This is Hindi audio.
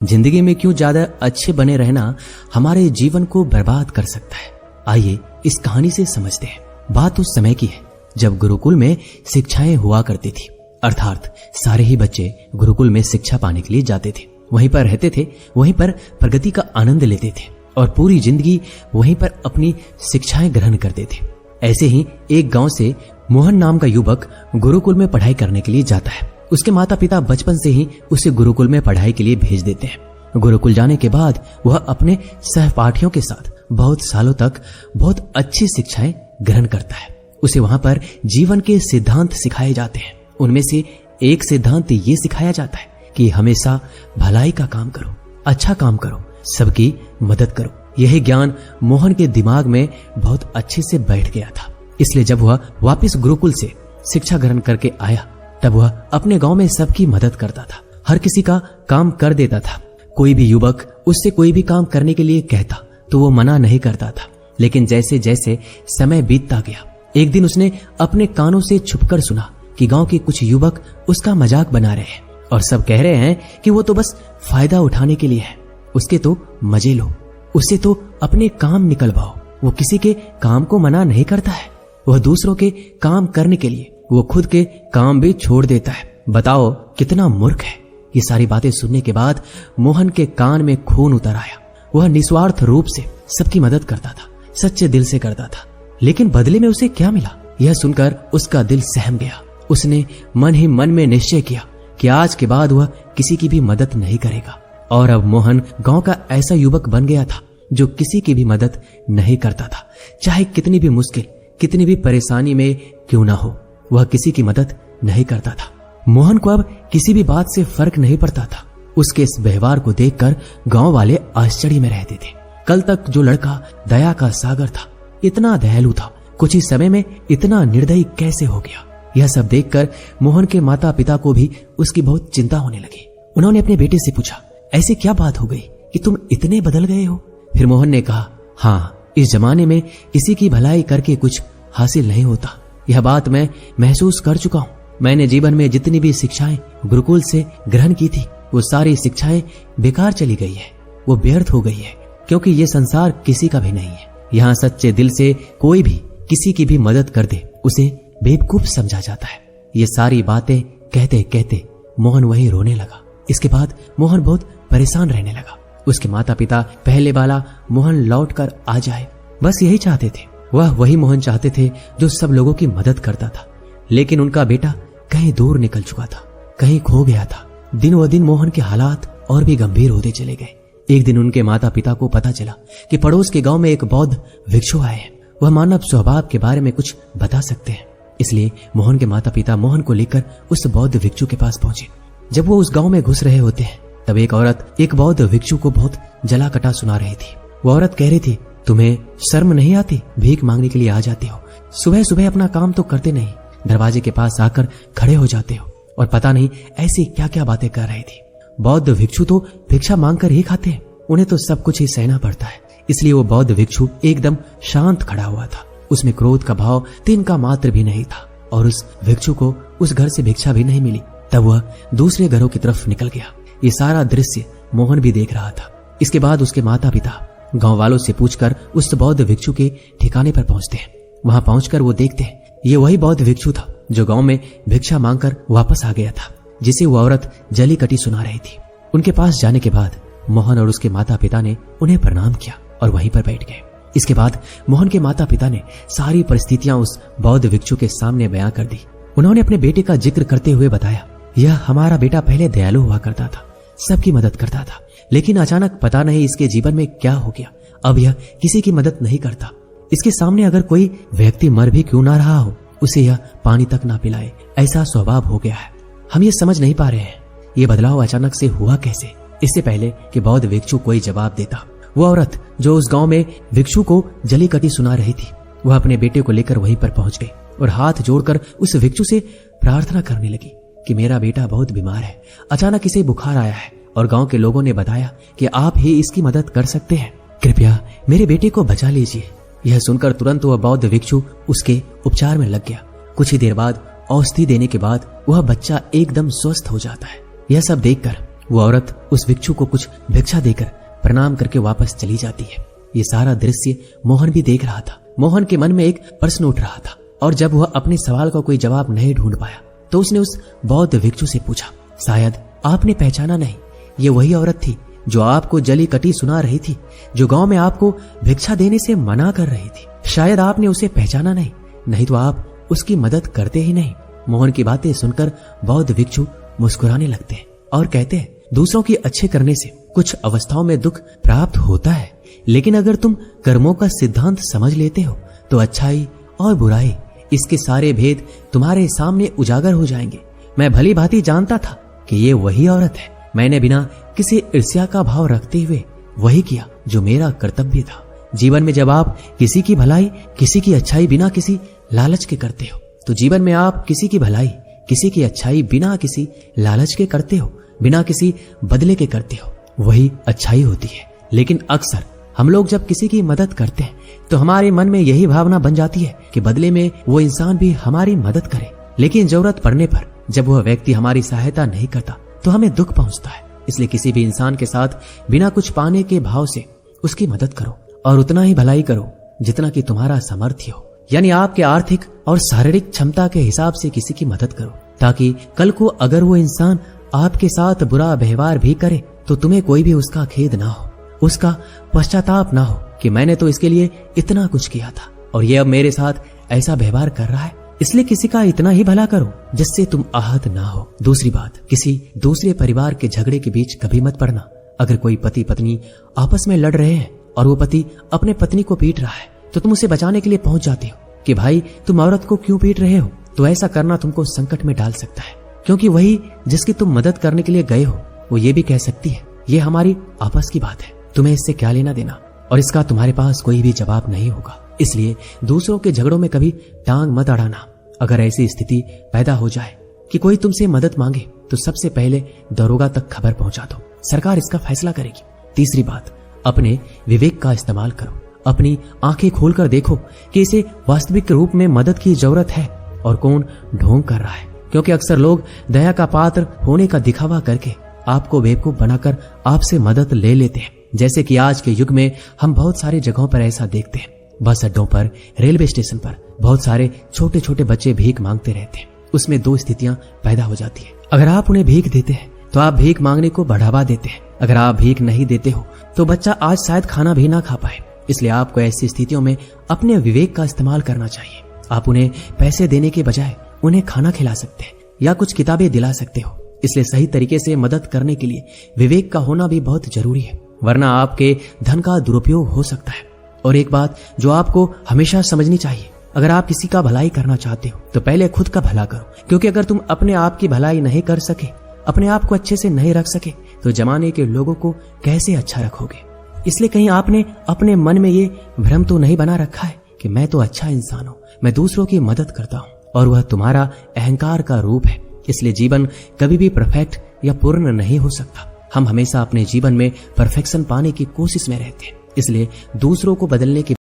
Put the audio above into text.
जिंदगी में क्यों ज्यादा अच्छे बने रहना हमारे जीवन को बर्बाद कर सकता है। आइए इस कहानी से समझते हैं। बात उस समय की है जब गुरुकुल में शिक्षाएं हुआ करती थी, अर्थात सारे ही बच्चे गुरुकुल में शिक्षा पाने के लिए जाते थे, वहीं पर रहते थे, वहीं पर प्रगति का आनंद लेते थे और पूरी जिंदगी वहीं पर अपनी शिक्षाएं ग्रहण करते थे। ऐसे ही एक गांव से मोहन नाम का युवक गुरुकुल में पढ़ाई करने के लिए जाता है। उसके माता पिता बचपन से ही उसे गुरुकुल में पढ़ाई के लिए भेज देते हैं। गुरुकुल जाने के बाद वह अपने सहपाठियों के साथ बहुत सालों तक बहुत अच्छी शिक्षाएं ग्रहण करता है। उसे वहां पर जीवन के सिद्धांत सिखाए जाते हैं। उनमें से एक सिद्धांत ये सिखाया जाता है कि हमेशा भलाई का काम करो, अच्छा काम करो, सबकी मदद करो। यही ज्ञान मोहन के दिमाग में बहुत अच्छे से बैठ गया था। इसलिए जब वह वापस गुरुकुल से शिक्षा ग्रहण करके आया तब वह अपने गांव में सबकी मदद करता था, हर किसी का काम कर देता था। कोई भी युवक उससे कोई भी काम करने के लिए कहता तो वो मना नहीं करता था। लेकिन जैसे जैसे समय बीतता गया, एक दिन उसने अपने कानों से छुपकर सुना कि गांव के कुछ युवक उसका मजाक बना रहे हैं और सब कह रहे हैं कि वो तो बस फायदा उठाने के लिए है, उसके तो मजे लो, उससे तो अपने काम निकलवाओ। वो किसी के काम को मना नहीं करता है, वह दूसरों के काम करने के लिए वो खुद के काम भी छोड़ देता है। बताओ कितना मूर्ख है। ये सारी बातें सुनने के बाद मोहन के कान में खून उतर आया। वह निस्वार्थ रूप से सबकी मदद करता था, सच्चे दिल से करता था, लेकिन बदले में उसे क्या मिला यह सुनकर उसका दिल सहम गया। उसने मन ही मन में निश्चय किया कि आज के बाद वह किसी की भी मदद नहीं करेगा। और अब मोहन गांव का ऐसा युवक बन गया था जो किसी की भी मदद नहीं करता था, चाहे कितनी भी मुश्किल, कितनी भी परेशानी में क्यों ना हो, वह किसी की मदद नहीं करता था। मोहन को अब किसी भी बात से फर्क नहीं पड़ता था। उसके इस व्यवहार को देखकर गांव वाले आश्चर्य में रहते थे। कल तक जो लड़का दया का सागर था, इतना दयालु था, कुछ ही समय में इतना निर्दयी कैसे हो गया। यह सब देखकर मोहन के माता पिता को भी उसकी बहुत चिंता होने लगी। उन्होंने अपने बेटे से पूछा, ऐसी क्या बात हो गई कि तुम इतने बदल गए हो? फिर मोहन ने कहा, हाँ, इस जमाने में किसी की भलाई करके कुछ हासिल नहीं होता। यह बात मैं महसूस कर चुका हूँ। मैंने जीवन में जितनी भी शिक्षाएं गुरुकुल से ग्रहण की थी, वो सारी शिक्षाएं बेकार चली गई है, वो व्यर्थ हो गई है, क्योंकि ये संसार किसी का भी नहीं है। यहाँ सच्चे दिल से कोई भी किसी की भी मदद कर दे उसे बेवकूफ समझा जाता है। ये सारी बातें कहते कहते मोहन वहीं रोने लगा। इसके बाद मोहन बहुत परेशान रहने लगा। उसके माता पिता पहले वाला मोहन लौट कर आ जाए, बस यही चाहते थे। वह वही मोहन चाहते थे जो सब लोगों की मदद करता था। लेकिन उनका बेटा कहीं दूर निकल चुका था, कहीं खो गया था। दिन व दिन मोहन के हालात और भी गंभीर होते चले गए। एक दिन उनके माता पिता को पता चला कि पड़ोस के गांव में एक बौद्ध भिक्षु आए हैं, वह मानव स्वभाव के बारे में कुछ बता सकते हैं। इसलिए मोहन के माता पिता मोहन को लेकर उस बौद्ध भिक्षु के पास पहुंचे। जब वो उस गांव में घुस रहे होते हैं तब एक औरत एक बौद्ध भिक्षु को बहुत जला कटा सुना रही थी। वो औरत कह रही थी, तुम्हें शर्म नहीं आती? भीख मांगने के लिए आ जाते हो, सुबह सुबह अपना काम तो करते नहीं, दरवाजे के पास आकर खड़े हो जाते हो। और पता नहीं ऐसी क्या क्या बातें कर रही थी। बौद्ध भिक्षु तो भिक्षा मांगकर ही खाते हैं, उन्हें तो सब कुछ ही सहना पड़ता है। इसलिए वो बौद्ध भिक्षु एकदम शांत खड़ा हुआ था। उसमें क्रोध का भाव तिनका मात्र भी नहीं था और उस भिक्षु को उस घर से भिक्षा भी नहीं मिली। तब वह दूसरे घरों की तरफ निकल गया। ये सारा दृश्य मोहन भी देख रहा था। इसके बाद उसके माता पिता गांव वालों से पूछकर उस बौद्ध भिक्षु के ठिकाने पर पहुंचते हैं। वहां पहुंचकर वो देखते हैं ये वही बौद्ध भिक्षु था जो गांव में भिक्षा मांगकर वापस आ गया था, जिसे वो औरत जली कटी सुना रही थी। उनके पास जाने के बाद मोहन और उसके माता पिता ने उन्हें प्रणाम किया और वहीं पर बैठ गए। इसके बाद मोहन के माता पिता ने सारी परिस्थितियां उस बौद्ध भिक्षु के सामने बयां कर दी। उन्होंने अपने बेटे का जिक्र करते हुए बताया, यह हमारा बेटा पहले दयालु हुआ करता था, सबकी मदद करता था, लेकिन अचानक पता नहीं इसके जीवन में क्या हो गया। अब यह किसी की मदद नहीं करता। इसके सामने अगर कोई व्यक्ति मर भी क्यों ना रहा हो, उसे यह पानी तक ना पिलाए, ऐसा स्वभाव हो गया है। हम ये समझ नहीं पा रहे हैं ये बदलाव अचानक से हुआ कैसे। इससे पहले कि बौद्ध भिक्षु कोई जवाब देता, वो औरत जो उस गांव में भिक्षु को जली कटी सुना रही थी, वह अपने बेटे को लेकर वहीं पर पहुंच गई और हाथ जोड़कर उस भिक्षु से प्रार्थना करने लगी कि मेरा बेटा बहुत बीमार है, अचानक इसे बुखार आया है और गांव के लोगों ने बताया कि आप ही इसकी मदद कर सकते हैं, कृपया मेरे बेटे को बचा लीजिए। यह सुनकर तुरंत वह बौद्ध भिक्षु उसके उपचार में लग गया। कुछ ही देर बाद औषधि देने के बाद वह बच्चा एकदम स्वस्थ हो जाता है। यह सब देखकर वो औरत उस भिक्षु को कुछ भिक्षा देकर प्रणाम करके वापस चली जाती है। ये सारा दृश्य मोहन भी देख रहा था। मोहन के मन में एक प्रश्न उठ रहा था और जब वह अपने सवाल का कोई जवाब नहीं ढूंढ पाया तो उसने उस बौद्ध भिक्षु से पूछा, शायद आपने पहचाना नहीं, ये वही औरत थी जो आपको जली कटी सुना रही थी, जो गांव में आपको भिक्षा देने से मना कर रही थी। शायद आपने उसे पहचाना नहीं तो आप उसकी मदद करते ही नहीं। मोहन की बातें सुनकर बौद्ध भिक्षु मुस्कुराने लगते हैं और कहते हैं, दूसरों की अच्छे करने से कुछ अवस्थाओं में दुख प्राप्त होता है, लेकिन अगर तुम कर्मों का सिद्धांत समझ लेते हो तो अच्छाई और बुराई, इसके सारे भेद तुम्हारे सामने उजागर हो जाएंगे। मैं भली भांति जानता था कि ये वही औरत है। मैंने बिना किसी ईर्ष्या का भाव रखते हुए वही किया जो मेरा कर्तव्य था। जीवन में जब आप किसी की भलाई, किसी की अच्छाई बिना किसी लालच के करते हो, तो जीवन में आप किसी की भलाई, किसी की अच्छाई बिना किसी लालच के करते हो, बिना किसी बदले के करते हो, वही अच्छाई होती है। लेकिन अक्सर हम लोग जब किसी की मदद करते हैं तो हमारे मन में यही भावना बन जाती है कि बदले में वो इंसान भी हमारी मदद करे, लेकिन जरूरत पड़ने पर जब वह व्यक्ति हमारी सहायता नहीं करता तो हमें दुख पहुंचता है। इसलिए किसी भी इंसान के साथ बिना कुछ पाने के भाव से उसकी मदद करो और उतना ही भलाई करो जितना कि तुम्हारा सामर्थ्य हो, यानी आपके आर्थिक और शारीरिक क्षमता के हिसाब से किसी की मदद करो, ताकि कल को अगर वो इंसान आपके साथ बुरा व्यवहार भी करे तो तुम्हें कोई भी उसका खेद ना हो, उसका पश्चाताप ना हो कि मैंने तो इसके लिए इतना कुछ किया था और ये अब मेरे साथ ऐसा व्यवहार कर रहा है। इसलिए किसी का इतना ही भला करो जिससे तुम आहत ना हो। दूसरी बात, किसी दूसरे परिवार के झगड़े के बीच कभी मत पड़ना। अगर कोई पति पत्नी आपस में लड़ रहे हैं और वो पति अपने पत्नी को पीट रहा है तो तुम उसे बचाने के लिए पहुंच जाते हो कि भाई तुम औरत को क्यों पीट रहे हो। तो ऐसा करना तुमको संकट में डाल सकता है, क्योंकि वही जिसकी तुम मदद करने के लिए गए हो वो ये भी कह सकती है, ये हमारी आपस की बात है, तुम्हें इससे क्या लेना देना, और इसका तुम्हारे पास कोई भी जवाब नहीं होगा। इसलिए दूसरों के झगड़ों में कभी टांग मत अड़ाना। अगर ऐसी स्थिति पैदा हो जाए कि कोई तुमसे मदद मांगे तो सबसे पहले दरोगा तक खबर पहुंचा दो, सरकार इसका फैसला करेगी। तीसरी बात, अपने विवेक का इस्तेमाल करो। अपनी आंखें खोलकर देखो कि इसे वास्तविक रूप में मदद की जरूरत है और कौन ढोंग कर रहा है, क्योंकि अक्सर लोग दया का पात्र होने का दिखावा करके आपको बेवकूफ बनाकर आपसे मदद ले लेते हैं। जैसे कि आज के युग में हम बहुत सारी जगहों पर ऐसा देखते हैं। बस अड्डों पर, रेलवे स्टेशन पर बहुत सारे छोटे छोटे बच्चे भीख मांगते रहते हैं। उसमें दो स्थितियां पैदा हो जाती है। अगर आप उन्हें भीख देते हैं तो आप भीख मांगने को बढ़ावा देते हैं। अगर आप भीख नहीं देते हो तो बच्चा आज शायद खाना भी ना खा पाए। इसलिए आपको ऐसी स्थितियों में अपने विवेक का इस्तेमाल करना चाहिए। आप उन्हें पैसे देने के बजाय उन्हें खाना खिला सकते हैं या कुछ किताबें दिला सकते हो। इसलिए सही तरीके से मदद करने के लिए विवेक का होना भी बहुत जरूरी है, वरना आपके धन का दुरुपयोग हो सकता है। और एक बात जो आपको हमेशा समझनी चाहिए, अगर आप किसी का भलाई करना चाहते हो तो पहले खुद का भला करो, क्योंकि अगर तुम अपने आप की भलाई नहीं कर सके, अपने आप को अच्छे से नहीं रख सके, तो जमाने के लोगों को कैसे अच्छा रखोगे। इसलिए कहीं आपने अपने मन में ये भ्रम तो नहीं बना रखा है कि मैं तो अच्छा इंसान हूं, मैं दूसरों की मदद करता हूं, और वह तुम्हारा अहंकार का रूप है। इसलिए जीवन कभी भी परफेक्ट या पूर्ण नहीं हो सकता। हम हमेशा अपने जीवन में परफेक्शन पाने की कोशिश में रहते हैं। इसलिए दूसरों को बदलने की